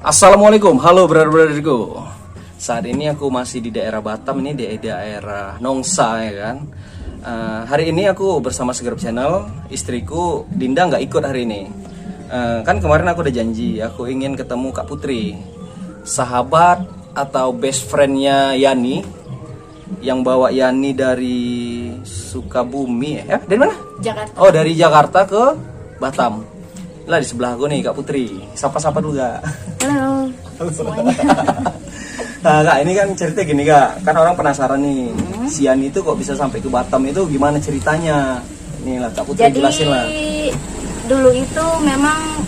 Assalamualaikum, halo brother-brotherku. Saat ini aku masih di daerah Batam, ini di daerah Nongsa ya kan. Hari ini aku bersama Segerap Channel, istriku Dinda nggak ikut hari ini. Kan kemarin aku udah janji, aku ingin ketemu Kak Putri, sahabat atau best friendnya Yani, yang bawa Yani dari Sukabumi ya? Dari mana? Jakarta. Oh, dari Jakarta ke Batam. Lah di sebelah aku nih Kak Putri. Sapa-sapa dulu Kak. Halo semuanya. Nah Kak, ini kan cerita gini Kak, kan orang penasaran nih, si Yani itu kok bisa sampai ke Batam itu gimana ceritanya? Nih lah Kak Putri, Jadi jelasin lah. dulu itu memang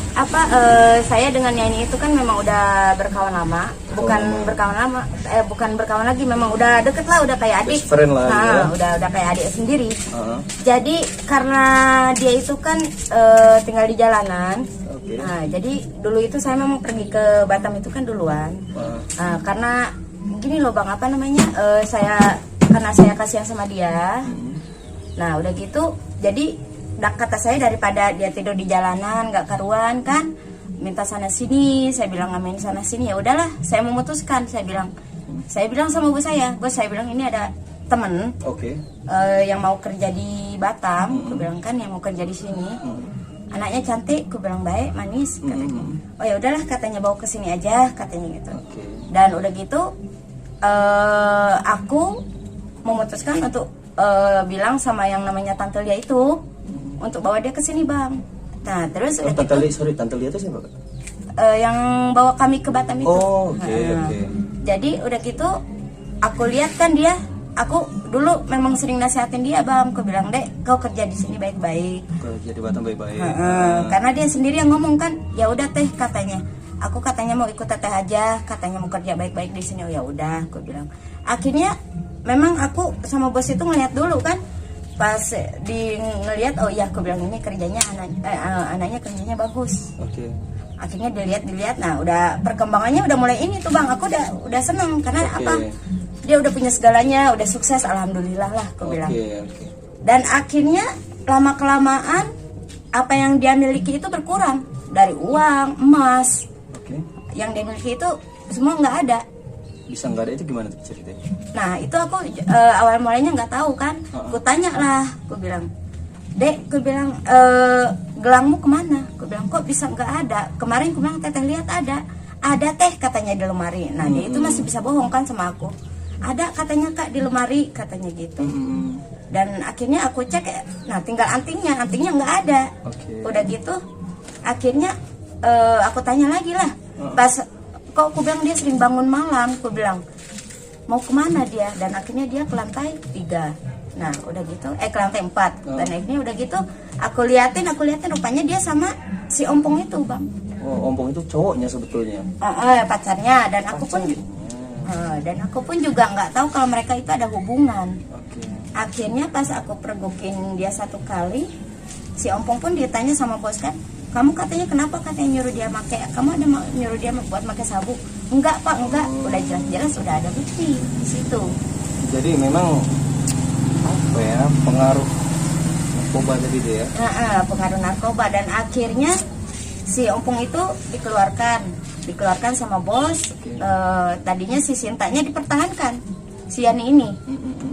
saya dengan Yani itu kan memang udah berkawan lama, bukan berkawan lagi, memang udah deket lah, udah kayak adik. Best friend lah, nah, ya. udah kayak adik sendiri. Uh-huh. Jadi karena dia itu kan tinggal di jalanan. Okay. Nah, jadi dulu itu saya memang pergi ke Batam itu kan duluan. Karena gini loh Bang, apa namanya? Karena saya kasihan sama dia. Nah, udah gitu jadi kata saya daripada dia tidur di jalanan nggak karuan kan, minta sana sini, saya bilang ngamen sana sini, ya udahlah saya memutuskan. Saya bilang sama bos saya bilang ini ada temen yang mau kerja di Batam. Aku bilang kan yang mau kerja di sini, anaknya cantik, aku bilang baik, manis katanya. Oh ya udahlah katanya, bawa ke sini aja katanya gitu. Dan udah gitu aku memutuskan untuk bilang sama yang namanya tante Lia itu untuk bawa dia ke sini Bang. Nah terus udah Tante Lia itu siapa Kak? Yang bawa kami ke Batam itu. Oke. Jadi udah gitu aku lihat kan dia, aku dulu memang sering nasihatin dia Bang. Aku bilang, Dek, kau kerja di sini baik-baik. Kerja di Batam baik-baik. Karena dia sendiri yang ngomong kan, ya udah Teh katanya. Aku katanya mau ikut Teteh aja, katanya mau kerja baik-baik di sini. Oh ya udah, aku bilang. Akhirnya memang aku sama bos itu ngeliat dulu kan. Pas ngeliat, oh iya aku bilang ini kerjanya anaknya kerjanya bagus. Akhirnya dilihat, nah udah perkembangannya udah mulai ini tuh Bang. Aku udah seneng karena apa? Dia udah punya segalanya, udah sukses, alhamdulillah lah aku bilang. Dan akhirnya lama kelamaan apa yang dia miliki itu berkurang, dari uang, emas. Yang dia miliki itu semua nggak ada. Bisa nggak ada itu gimana tuh ceritanya? Nah itu aku awal mulanya nggak tahu kan. Aku tanya lah, aku bilang, Dek, aku bilang gelangmu kemana? Aku bilang kok bisa nggak ada. Kemarin aku bilang Teteh lihat ada Teh katanya di lemari. Nah dia itu masih bisa bohong kan sama aku. Ada katanya Kak di lemari katanya gitu. Dan akhirnya aku cek, nah tinggal antingnya nggak ada. Udah gitu akhirnya aku tanya lagi lah. Pas kok aku bilang dia sering bangun malam, aku bilang mau kemana dia, dan akhirnya dia ke lantai 3. Nah udah gitu ke lantai 4. Dan akhirnya udah gitu aku liatin rupanya dia sama si Ompong itu Bang. Ompong itu cowoknya sebetulnya. Pacarnya. Dan aku pun juga nggak tahu kalau mereka itu ada hubungan. Akhirnya pas aku pergokin dia satu kali, si Ompong pun ditanya sama bos kan, kamu katanya kenapa katanya nyuruh dia pakai, kamu ada nyuruh dia buat pakai sabu? Enggak Pak, enggak. Udah jelas-jelas udah ada bukti di situ. Jadi memang apa ya, pengaruh narkoba tadi dia ya? Pengaruh narkoba. Dan akhirnya si Ompong itu dikeluarkan sama bos. Tadinya si Sintanya dipertahankan, si Yani ini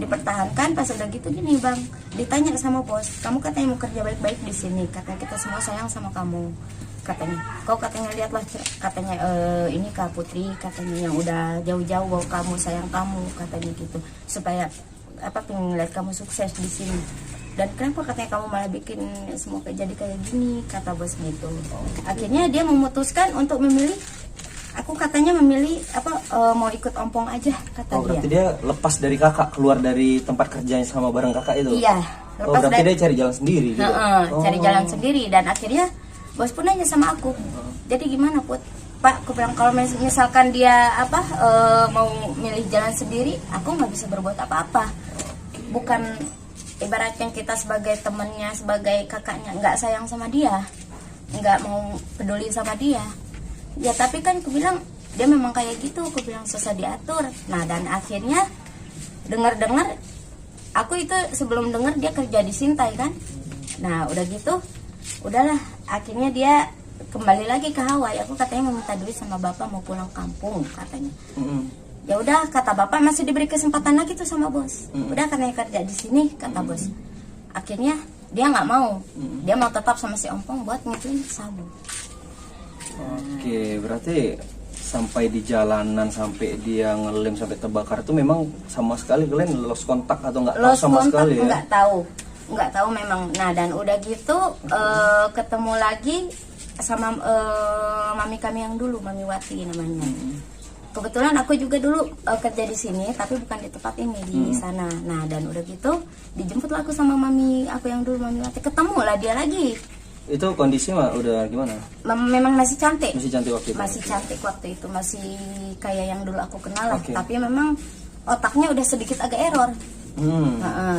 dipertahankan. Pas udah gitu gini Bang, ditanya sama bos, kamu katanya mau kerja baik-baik di sini, katanya kita semua sayang sama kamu, katanya kau katanya lihatlah katanya ini Kak Putri katanya yang udah jauh-jauh bawa kamu, sayang kamu katanya gitu, supaya apa, pengen lihat kamu sukses di sini. Dan kenapa katanya kamu malah bikin semua jadi kayak gini, kata bos gitu. Akhirnya dia memutuskan untuk memilih, aku katanya memilih mau ikut Ompong aja kata dia. Berarti dia lepas dari kakak, keluar dari tempat kerjanya sama bareng kakak itu? Iya. Berarti dia cari jalan sendiri gitu? Cari jalan sendiri. Dan akhirnya bos pun nanya sama aku, jadi gimana Put? Pak, aku bilang kalau misalkan dia mau milih jalan sendiri, aku nggak bisa berbuat apa-apa. Bukan ibaratnya kita sebagai temennya, sebagai kakaknya nggak sayang sama dia, nggak mau peduli sama dia. Ya tapi kan aku bilang dia memang kayak gitu, aku bilang susah diatur. Nah dan akhirnya dengar aku itu sebelum dengar dia kerja di Sintai kan. Nah udah gitu udahlah, akhirnya dia kembali lagi ke Hawaii. Aku katanya mau minta duit sama bapak, mau pulang kampung katanya. Ya udah, kata bapak masih diberi kesempatan lagi tuh sama bos. Udah, katanya kerja di sini, kata bos. Akhirnya dia nggak mau, dia mau tetap sama si Ompong buat ngituin sabu. Oke, berarti sampai di jalanan, sampai dia ngelem, sampai terbakar itu memang sama sekali kalian lost kontak atau nggak tahu Lost sama kontak, sekali ya? nggak tahu memang. Nah, dan udah gitu ketemu lagi sama mami kami yang dulu, Mami Wati namanya. Kebetulan aku juga dulu kerja di sini, tapi bukan di tempat ini, di sana. Nah, dan udah gitu dijemputlah aku sama mami aku yang dulu, Mami Wati. Ketemu lah dia lagi. Itu kondisi mah udah gimana? Memang masih cantik. Masih cantik waktu itu? Masih cantik waktu itu, masih kayak yang dulu aku kenal lah. Oke. Tapi memang otaknya udah sedikit agak error.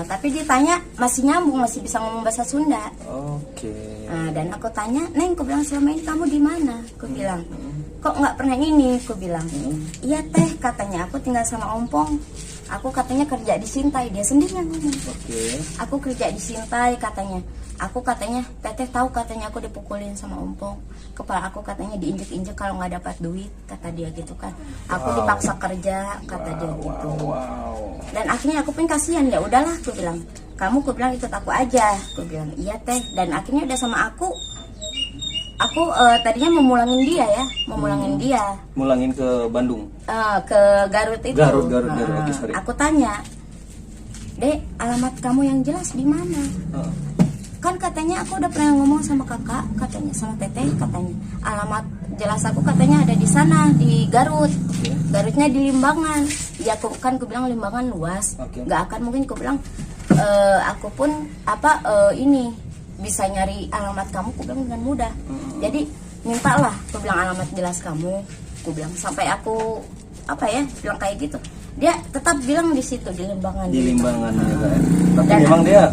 Tapi ditanya masih nyambung, masih bisa ngomong bahasa Sunda. Oke. Nah, dan aku tanya, Neng, aku bilang selama ini kamu di mana? Aku bilang, kok nggak pernah ini? Aku bilang, iya teh, katanya aku tinggal sama Ompong. Aku katanya kerja di Sintai, dia sendiri yang ngomong. Oke. Aku kerja di Sintai katanya. Aku katanya, teteh tahu katanya aku dipukulin sama Ompong. Kepala aku katanya diinjek-injek kalau nggak dapat duit, kata dia gitu kan. Aku dipaksa kerja, kata dia gitu. Wow. Dan akhirnya aku pun kasihan, ya udahlah, aku bilang, kamu, aku bilang ikut aku aja. Aku bilang, iya teh. Dan akhirnya udah sama aku tadinya memulangin dia ya, dia Mulangin ke Bandung. ke Garut itu. Garut. Oke, sorry. Aku tanya, Dek, alamat kamu yang jelas di mana? Kan katanya aku udah pernah ngomong sama kakak, katanya sama teteh, katanya alamat jelas aku katanya ada di sana, di Garut. Garutnya di Limbangan. Ya aku bilang Limbangan luas, nggak akan mungkin. Aku bilang aku pun ini bisa nyari alamat kamu, aku bilang dengan mudah. Jadi mintalah, aku bilang alamat jelas kamu, aku bilang sampai aku bilang kayak gitu. Dia tetap bilang di situ, di Limbangan. Di Limbangan ya kan. Tapi Dan memang dia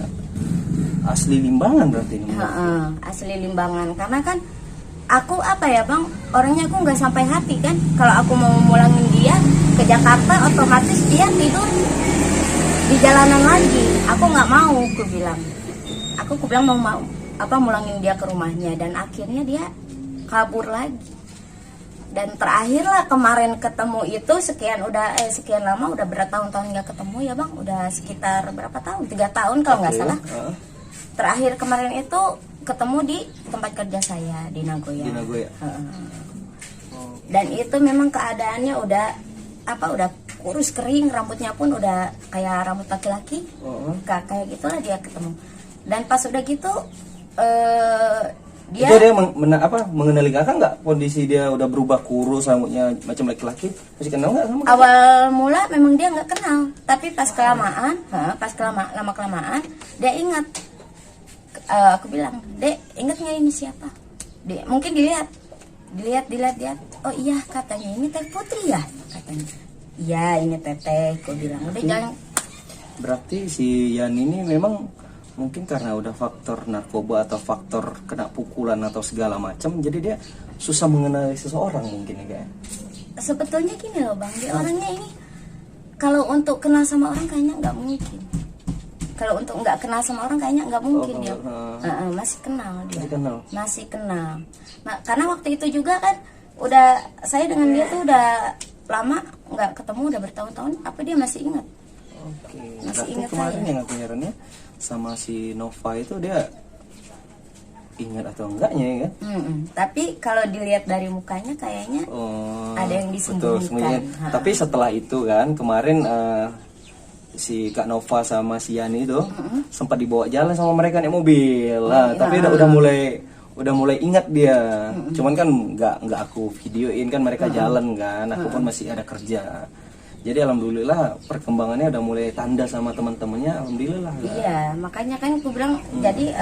asli Limbangan berarti ini. Asli Limbangan, karena kan aku bang, orangnya aku nggak sampai hati kan. Kalau aku mau mulangin dia ke Jakarta, otomatis dia tidur di jalanan lagi. Aku nggak mau, aku bilang. Aku bilang mau mulangin dia ke rumahnya, dan akhirnya dia kabur lagi. Dan terakhirlah kemarin ketemu itu sekian lama, udah bertahun-tahun nggak ketemu ya bang, udah sekitar berapa tahun, 3 tahun kalau nggak salah. Terakhir kemarin itu ketemu di tempat kerja saya di Nagoya. Dan itu memang keadaannya udah kurus kering, rambutnya pun udah kayak rambut laki-laki, kayak gitulah dia ketemu. Dan pas udah gitu dia mengenali kakak nggak? Kondisi dia udah berubah kurus, rambutnya macam laki-laki, masih kenal nggak sama kakak? Awal mula memang dia nggak kenal, tapi pas kelamaan, lama kelamaan dia ingat. Aku bilang, Dek, ingat nggak ini siapa? Mungkin dilihat. Oh iya, katanya ini Teh Putri ya, katanya. Iya, ini Teteh. Aku bilang, udah jangan. Berarti si Yan ini memang mungkin karena udah faktor narkoba atau faktor kena pukulan atau segala macam, jadi dia susah mengenali seseorang mungkin ya kayak. Sebetulnya gini loh bang, dia orangnya ini kalau untuk kenal sama orang kayaknya nggak mungkin. Kalau untuk nggak kenal sama orang kayaknya nggak mungkin dia. Masih kenal dia. Masih kenal. Nah, karena waktu itu juga kan saya dengan dia tuh udah lama nggak ketemu, udah bertahun-tahun. Apa dia masih ingat? Oke. Masih ingat kemarin saya. yang aku herannya sama si Nova itu dia ingat atau enggaknya ya kan? Tapi kalau dilihat dari mukanya kayaknya ada yang disembunyikan. Tapi setelah itu kan kemarin si Kak Nova sama si Yani itu sempat dibawa jalan sama mereka naik mobil. Tapi udah mulai ingat dia. Cuman kan nggak aku videoin kan, mereka jalan kan. Aku pun masih ada kerja. Jadi alhamdulillah perkembangannya udah mulai tanda sama teman-temannya, alhamdulillah. Iya, makanya kan aku bilang jadi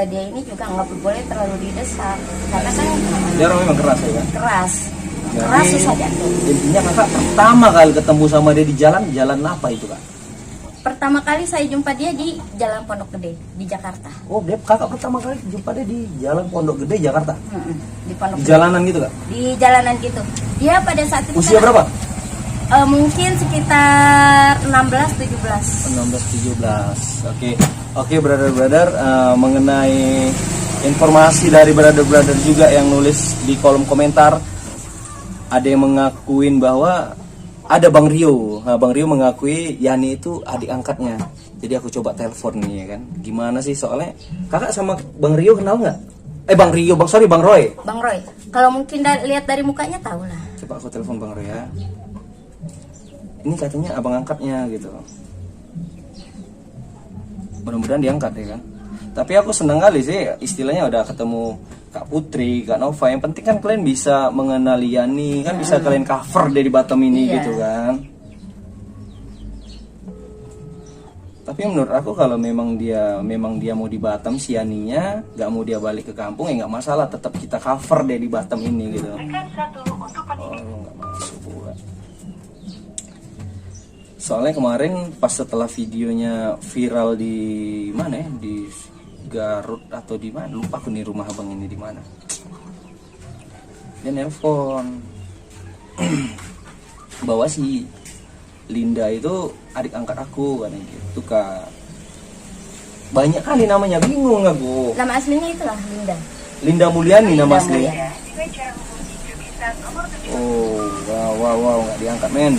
dia ini juga nggak boleh terlalu didesak, karena kan dia orang memang keras ya kan? Keras Jadi, susah jatuh. intinya kakak pertama kali ketemu sama dia di jalan apa itu kak? Pertama kali saya jumpa dia di Jalan Pondok Gede di Jakarta. Oh, kakak pertama kali jumpa dia di Jalan Pondok Gede Jakarta? Di Pondok Di Gede. jalanan gitu kak? Di jalanan gitu. Dia pada saat itu Usia berapa? Mungkin sekitar 16-17. 16-17. Oke, brother, mengenai informasi dari brother-brother juga yang nulis di kolom komentar. Ada yang mengakuin bahwa ada Bang Rio. Nah, Bang Rio mengakui Yani itu adik angkatnya. Jadi aku coba telepon nih ya kan. Gimana sih soalnya kakak sama Bang Rio kenal nggak? Bang Rio, Bang Roy. Bang Roy. Kalau mungkin lihat dari mukanya tahu lah. Coba aku telepon Bang Roy ya. Ini katanya abang angkatnya gitu. Mudah-mudahan diangkat ya kan. Tapi aku senang kali sih istilahnya udah ketemu Kak Putri, Kak Nova. Yang penting kan kalian bisa mengenali Yani, kan bisa kalian cover dari Batam ini Iya. gitu kan. Tapi menurut aku kalau memang dia mau di Batam si Yaninya, nggak mau dia balik ke kampung ya nggak masalah, tetap kita cover deh di Batam ini gitu. Oh, nggak masuk pula. Soalnya kemarin pas setelah videonya viral di mana ya, di Garut atau di mana, lupa aku nih rumah abang ini di mana. Dia nelpon bahwa si Linda itu adik angkat aku kan gitu Kak. Banyak kali namanya, bingung aku. Nama aslinya itulah Linda. Linda Mulyani nama asli. Mulyani. Oh, wow, nggak diangkat men.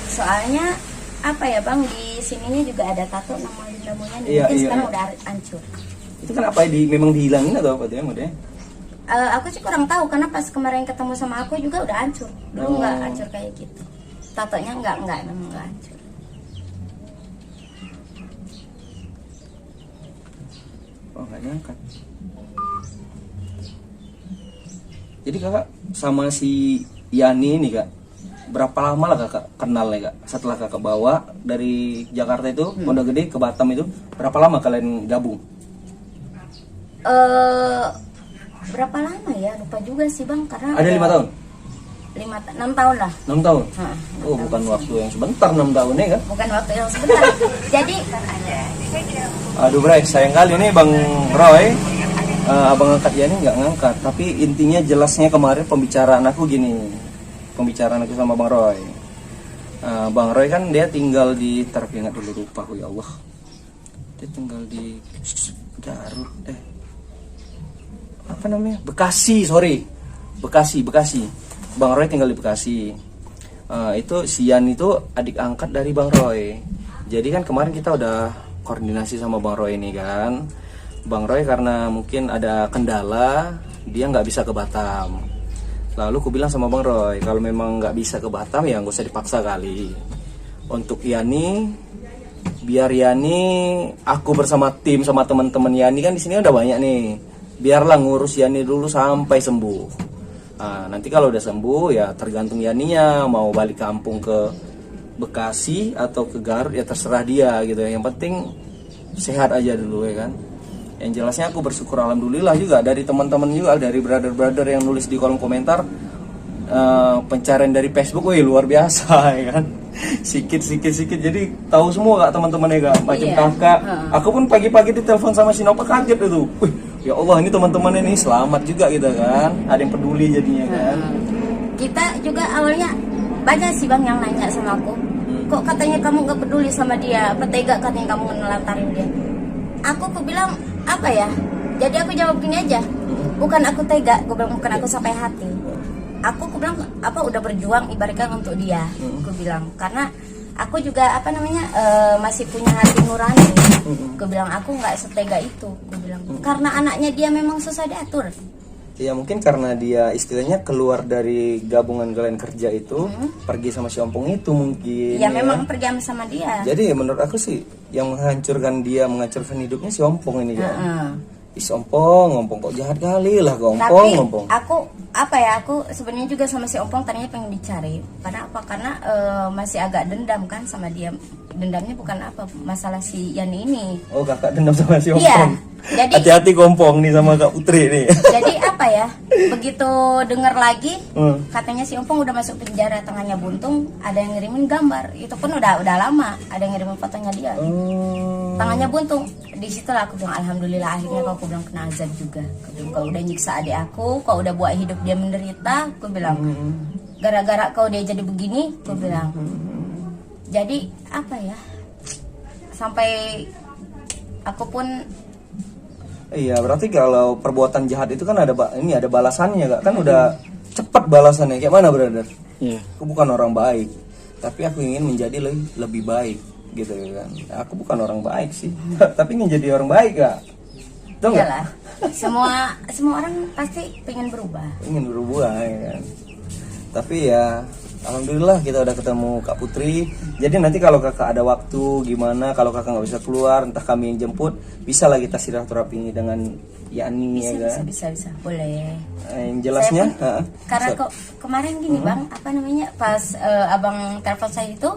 Soalnya apa ya Bang, di sininya juga ada tato nama Linda Mulyani. Iya, Mungkin iya. sekarang udah hancur. Itu kan apa memang dihilangin atau apa tuh ya modenya? Aku sih kurang tahu karena pas kemarin ketemu sama aku juga udah hancur. Dulu nggak hancur kayak gitu. Tatonya nggak hancur. Oh, nggak diangkat. Jadi kakak sama si Yani ini kak, berapa lama lah kakak kenal ya kak? Setelah kakak bawa dari Jakarta itu, Pondok Gede ke Batam itu, berapa lama kalian gabung? Berapa lama ya? Lupa juga sih Bang karena Ada 5 tahun? 6 tahun lah. 6 tahun? Hah, Oh, bukan waktu yang sebentar 6 tahun ya kan? bukan waktu yang sebentar. Jadi Aduh Bray, sayang kali nih Bang Roy, abang angkat Yani nggak ngangkat. Tapi intinya jelasnya kemarin pembicaraan aku gini, pembicaraan aku sama Bang Roy. Bang Roy kan dia tinggal di, ingat dulu lupa aku ya Allah. Dia tinggal di Garut, apa namanya? Bekasi, sorry. Bekasi. Bang Roy tinggal di Bekasi. Itu si Yani itu adik angkat dari Bang Roy. Jadi kan kemarin kita udah koordinasi sama Bang Roy ini kan. Bang Roy karena mungkin ada kendala, dia nggak bisa ke Batam. Lalu aku bilang sama Bang Roy, kalau memang nggak bisa ke Batam ya nggak usah dipaksa kali. Untuk Yani, biar Yani, aku bersama tim sama teman-teman Yani kan di sini udah banyak nih. Biarlah ngurus Yani dulu sampai sembuh. Nanti kalau udah sembuh ya tergantung Yaninya mau balik kampung ke Bekasi atau ke Garut ya terserah dia gitu. Yang penting sehat aja dulu ya kan. Yang jelasnya aku bersyukur alhamdulillah juga dari teman-teman juga, dari brother-brother yang nulis di kolom komentar, pencarian dari Facebook, wih luar biasa ya kan. Sikit jadi tahu semua kak teman-teman ya kak, macam Iya. kakak. Aku pun pagi-pagi ditelepon sama si Nova, kaget itu. Wih, ya Allah ini teman-teman ini selamat juga gitu kan. Ada yang peduli jadinya kan. kita juga awalnya banyak sih Bang yang nanya sama aku. Kok katanya kamu nggak peduli sama dia? Apa tega katanya kamu nelantarin dia? Aku bilang apa ya? Jadi aku jawab gini aja. Bukan aku tega, gue bilang bukan aku sampai hati. Aku bilang apa udah berjuang ibaratkan untuk dia. Aku bilang karena aku juga apa namanya masih punya hati nurani. Aku bilang aku nggak setega itu. Aku bilang karena anaknya dia memang susah diatur. Ya mungkin karena dia istilahnya keluar dari gabungan kalian kerja itu, pergi sama si Ompong itu mungkin. Ya memang pergi sama dia. Jadi menurut aku sih yang menghancurkan hidupnya si Ompong ini kan. Si Ompong kok jahat kali lah ke Ompong. Tapi aku sebenarnya juga sama si Ompong tadinya pengen dicari. Karena apa? Karena masih agak dendam kan sama dia. Dendamnya bukan apa masalah si Yani ini. Oh kakak dendam sama si Ompong. Iya. Jadi Hati-hati Ompong nih sama Kak Putri nih. jadi apa ya? Begitu dengar lagi katanya si Ompong udah masuk penjara, tangannya buntung, ada yang ngirimin gambar. Itu pun udah lama, ada yang ngirimin fotonya dia. Tangannya buntung. Di situlah aku bilang alhamdulillah akhirnya aku bilang kena azab juga. Aku bilang, kau udah nyiksa adik aku, kau udah buat hidup dia menderita, aku bilang. Gara-gara kau dia jadi begini, aku bilang. Jadi apa ya? Sampai aku pun Iya, berarti kalau perbuatan jahat itu kan ada ini ada balasannya, Kak. Kan udah cepat balasannya. Kayak mana, brother? Iya. Aku bukan orang baik, tapi aku ingin menjadi lebih baik, gitu kan. Aku bukan orang baik sih, tapi ingin jadi orang baik, Kak. Tahu nggak? Iyalah. Semua orang pasti pengen berubah. Ingin berubah, ya kan. Tapi ya, alhamdulillah kita udah ketemu Kak Putri. Jadi nanti kalau kakak ada waktu gimana, kalau kakak nggak bisa keluar, entah kami yang jemput, bisa lah kita silaturahmi dengan Yani, ya kan. Bisa, boleh. Yang jelasnya, Saya pun, karena kok kemarin gini bang, apa namanya, pas abang telepon saya itu,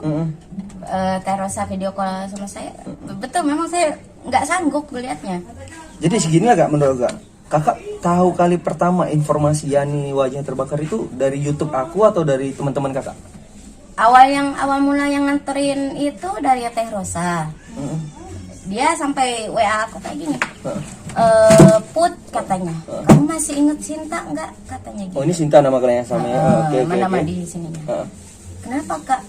Terosa video call sama saya, betul memang saya nggak sanggup melihatnya. Jadi segini lah, Kak, menurut Kak. Kakak tahu kali pertama informasi Yani wajahnya terbakar itu dari YouTube aku atau dari teman-teman kakak? Awal mula yang nganterin itu dari Teh Rosa. Dia sampai WA aku kayak gini. Put katanya, kamu masih inget Sinta nggak katanya gitu. Oh, ini Sinta nama kalian sama ya? Oke. Nama di sininya. Kenapa kak?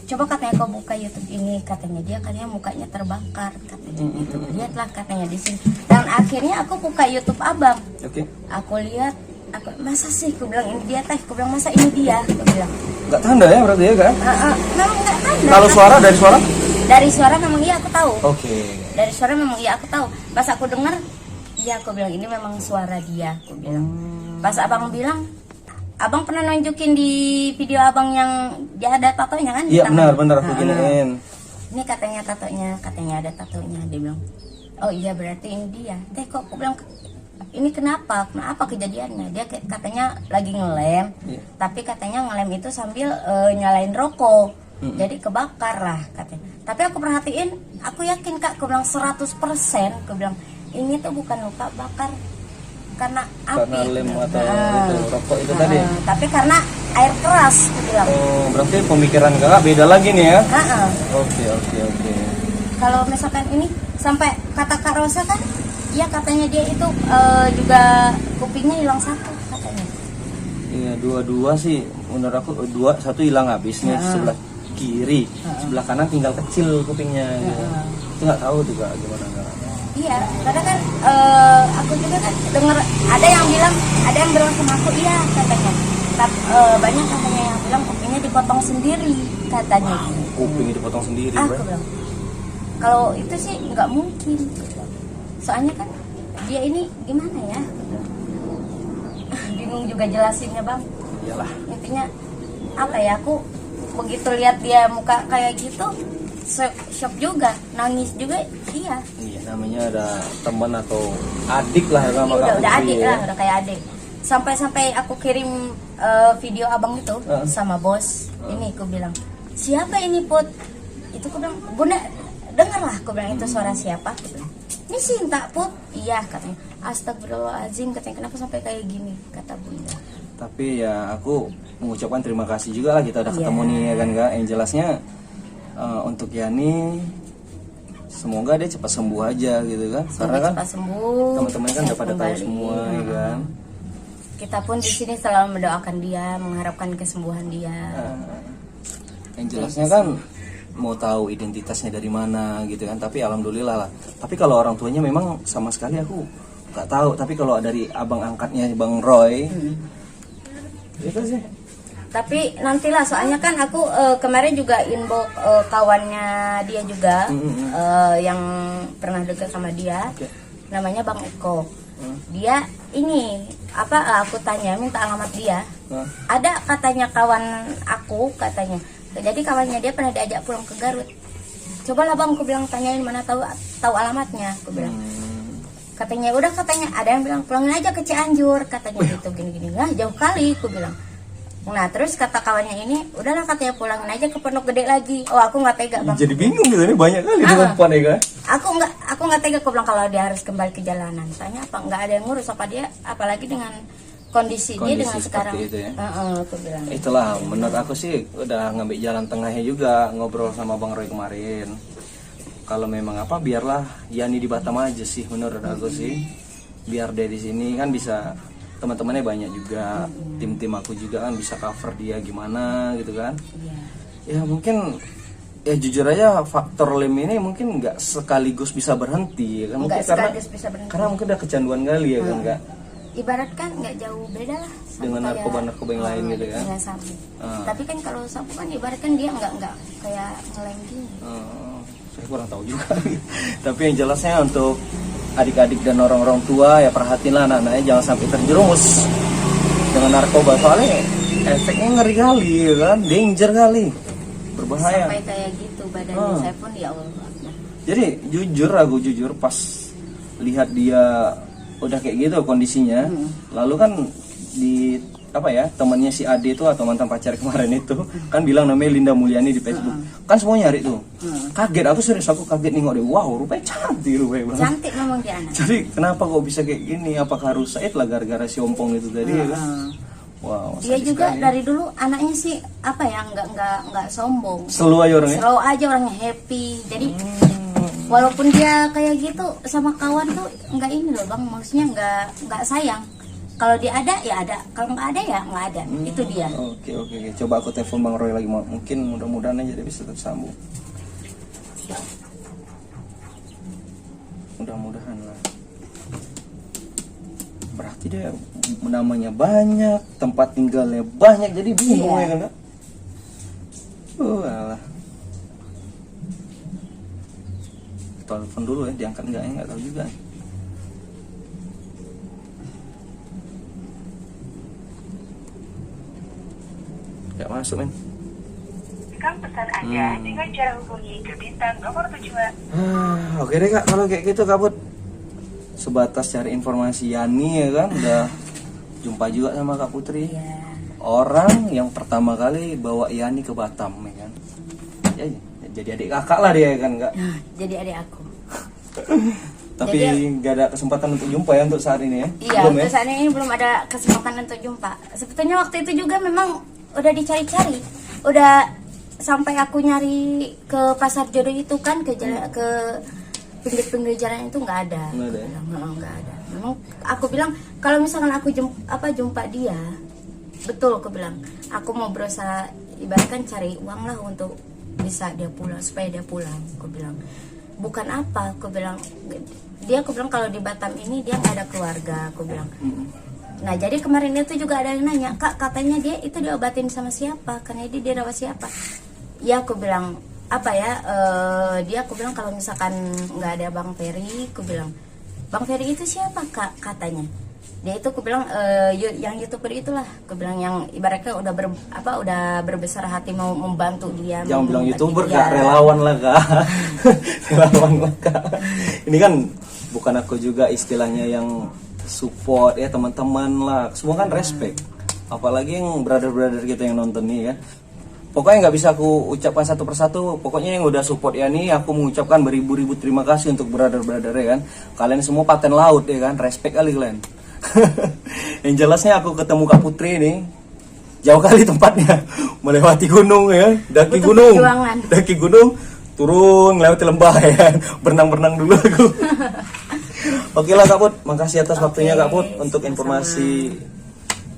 Coba katanya kau buka YouTube ini, katanya dia katanya mukanya terbakar katanya gitu. Lihatlah katanya di sini. Dan akhirnya aku buka YouTube abang. Oke. Aku lihat, masa sih? Aku bilang ini dia teh. Aku bilang masa ini dia? Aku bilang. Nggak tanda ya berarti ya, Kak? Memang nggak tanda. Kalau suara, dari suara? Dari suara memang iya aku tahu. Oke. Dari suara memang iya aku tahu. Pas aku dengar, ya aku bilang ini memang suara dia. Aku bilang. Pas abang bilang, abang pernah nunjukin di video abang yang dia ada tatonya kan? Iya benar aku giniin. Ini katanya ada tatonya. Dia bilang, oh iya berarti ini dia. Teh kok aku bilang, ini kenapa kejadiannya? Dia katanya lagi ngelem, tapi katanya ngelem itu sambil nyalain rokok. Jadi kebakar lah katanya. Tapi aku perhatiin, aku yakin kak, aku bilang 100%, aku bilang ini tuh bukan luka bakar karena api. Karena lem atau itu, rokok itu tadi. Tapi karena air keras, aku bilang. Oh, berarti pemikiran kakak beda lagi nih ya? Oke. Kalau misalkan ini sampai kata Kak Rosa kan, ya katanya dia itu juga kupingnya hilang satu katanya. Iya, dua sih menurut aku, satu hilang habis nih sebelah kiri, sebelah kanan tinggal kecil kupingnya. Gitu. Itu nggak tahu tuh Kak gimana Kak. Iya, karena kan aku juga kan dengar ada yang bilang sama aku iya katanya. Tapi banyak katanya yang bilang kupingnya dipotong sendiri katanya. Kupingnya dipotong sendiri, Aku bilang, kalau itu sih nggak mungkin. Soalnya kan dia ini gimana ya? Bingung juga jelasinnya bang. Iyalah. Intinya apa ya, aku begitu lihat dia muka kayak gitu, shock juga, nangis juga, iya. Iya, namanya ada teman atau adik lah ya sama Udah Kak adik Putri, lah, udah kayak adik. Sampai aku kirim video abang itu sama bos. Ini aku bilang, siapa ini Put? Itu aku bilang, Bunda, dengarlah, aku bilang itu suara siapa? Aku bilang, ini Sinta Put. Iya katanya. Astagfirullahaladzim, katanya kenapa sampai kayak gini, kata Bunda. Tapi ya aku mengucapkan terima kasih juga lah kita udah ketemu nih ya kan Kak. Yang jelasnya untuk Yani semoga dia cepat sembuh aja gitu kan. Karena kan teman-teman kan udah pada tahu semua ya kan. Kita pun di sini selalu mendoakan dia, mengharapkan kesembuhan dia. Yang jelasnya kan mau tahu identitasnya dari mana gitu kan. Tapi alhamdulillah lah. Tapi kalau orang tuanya memang sama sekali aku nggak tahu. Tapi kalau dari abang angkatnya Bang Roy, itu sih. Tapi nantilah, soalnya kan aku kemarin juga inbox kawannya dia juga yang pernah dekat sama dia, namanya Bang Eko. Dia ini apa? Aku tanya, minta alamat dia. Ada katanya kawan aku katanya. Jadi kawannya dia pernah diajak pulang ke Garut. Cobalah bang, aku bilang tanyain mana tahu alamatnya. Aku bilang. Katanya udah, katanya ada yang bilang pulangin aja ke Cianjur katanya gitu gini-gini. Nah jauh kali, aku bilang. Nah terus kata kawannya ini, udahlah katanya pulangin aja ke Pondok Gede lagi. Oh aku nggak tega bang. Jadi bingung gitu, ini banyak kali perempuan ya kan. Aku nggak tega, aku bilang kalau dia harus kembali ke jalanan. Tanya apa? Nggak ada yang ngurus apa dia, apalagi dengan kondisi dia dengan sekarang. Itu ya. Aku bilang. Itulah menurut aku sih udah ngambil jalan tengahnya juga, ngobrol sama Bang Roy kemarin. Kalau memang apa, biarlah Yani di Batam aja sih menurut aku sih. Biar dia di sini kan bisa, teman-temannya banyak juga, tim-tim aku juga kan bisa cover dia gimana gitu kan. Ya mungkin ya jujur aja faktor lem ini mungkin nggak sekaligus bisa berhenti ya kan, mungkin Nggak sekaligus bisa berhenti. karena mungkin udah kecanduan kali ya kan, nggak Ibarat kan nggak jauh beda lah sama dengan kayak, narkoba yang lain gitu kan. iya, sabu. Tapi kan kalau sabu kan ibarat kan dia nggak kayak ngelem gini. Saya kurang tahu juga. Tapi yang jelasnya untuk adik-adik dan orang-orang tua ya perhatiinlah anak-anaknya jangan sampai terjerumus dengan narkoba, soalnya efeknya ngeri kali ya kan, danger kali, berbahaya. Sampai kayak gitu badannya saya pun ya Allah. Jadi aku jujur pas lihat dia udah kayak gitu kondisinya, lalu kan di apa ya, temannya si Ade itu atau mantan pacar kemarin itu kan bilang namanya Linda Mulyani di Facebook, kan semua nyari tuh. Kaget aku, serius aku kaget nengok deh, wow rupanya cantik banget. Cantik memang dia anak. Jadi kenapa kok bisa kayak gini, apakah harus Said lah gara-gara si ompong itu tadi ya kan. Wow, Dia sadis juga sekali. dari dulu anaknya sih apa ya, nggak sombong. Selalu aja orangnya. Selalu aja orangnya happy. Jadi walaupun dia kayak gitu sama kawan tuh nggak ini loh bang, maksudnya nggak sayang. Kalau dia ada ya ada, kalau nggak ada ya nggak ada. Itu dia. Oke. Coba aku telepon Bang Roy lagi, mungkin mudah-mudahan aja dia bisa tersambung. Mudah-mudahan lah. Berarti dia namanya banyak, tempat tinggalnya banyak, jadi bingung Iya. ya kan? Kak? Alah. Telepon dulu ya, diangkat enggaknya nggak tahu juga. Nggak masuk men. Rekam pesan Anda dengan cara hubungi ke bintang nomor tujuan. Oke deh kak, kalau kayak gitu kabut. Sebatas cari informasi Yani ya kan, udah jumpa juga sama Kak Putri. Iya. Orang yang pertama kali bawa Yani ke Batam ya kan. Ya, jadi adik kakak lah dia ya kan kak. Nah, jadi adik aku. Tapi nggak ada kesempatan untuk jumpa ya untuk saat ini ya. Iya, Belum ya? untuk saat ini belum ada kesempatan untuk jumpa. Sebetulnya waktu itu juga memang udah dicari-cari, udah sampai aku nyari ke pasar jodoh itu kan, ke pinggir-pinggir jalan itu nggak ada. Nggak ada ya? Nggak ada. Memang aku bilang kalau misalkan aku jumpa dia, betul aku bilang, aku mau berusaha ibaratkan cari uang lah untuk bisa dia pulang, supaya dia pulang. Aku bilang bukan apa, aku bilang kalau di Batam ini dia nggak ada keluarga, aku bilang. Nah jadi kemarin itu juga ada yang nanya, kak katanya dia itu diobatin sama siapa, karena dia rawat siapa. Ya aku bilang apa ya, aku bilang kalau misalkan nggak ada Bang Ferry, aku bilang Bang Ferry itu siapa kak katanya. Dia itu aku bilang yang YouTuber itulah, aku bilang yang ibaratnya udah berbesar hati mau membantu dia. Jangan bilang YouTuber dia. kak, relawan lah kak. Relawan lah kak. Ini kan bukan aku juga istilahnya yang support ya, teman-teman lah. Semua kan respect. Apalagi yang brother-brother kita yang nonton nih ya. Pokoknya nggak bisa aku ucapkan satu persatu. Pokoknya yang udah support ya nih, aku mengucapkan beribu-ribu terima kasih untuk brother-brother ya kan. Kalian semua paten laut ya kan, respect kali kalian. Yang jelasnya aku ketemu Kak Putri ini jauh kali tempatnya, melewati gunung ya, daki Butuh gunung, perjuangan. daki gunung, turun melewati lembah ya kan, berenang-berenang dulu aku. Oke lah Kak Put, makasih atas waktunya Kak Put untuk informasi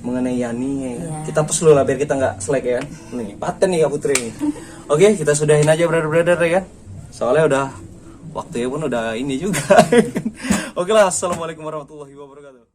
mengenai Yani ya. Iya. Kita push dulu lah biar kita nggak slack ya. Nih paten nih Kak Putri. Oke, kita sudahin aja brother-brother ya kan. Soalnya udah waktunya pun udah ini juga. Oke lah, assalamualaikum warahmatullahi wabarakatuh.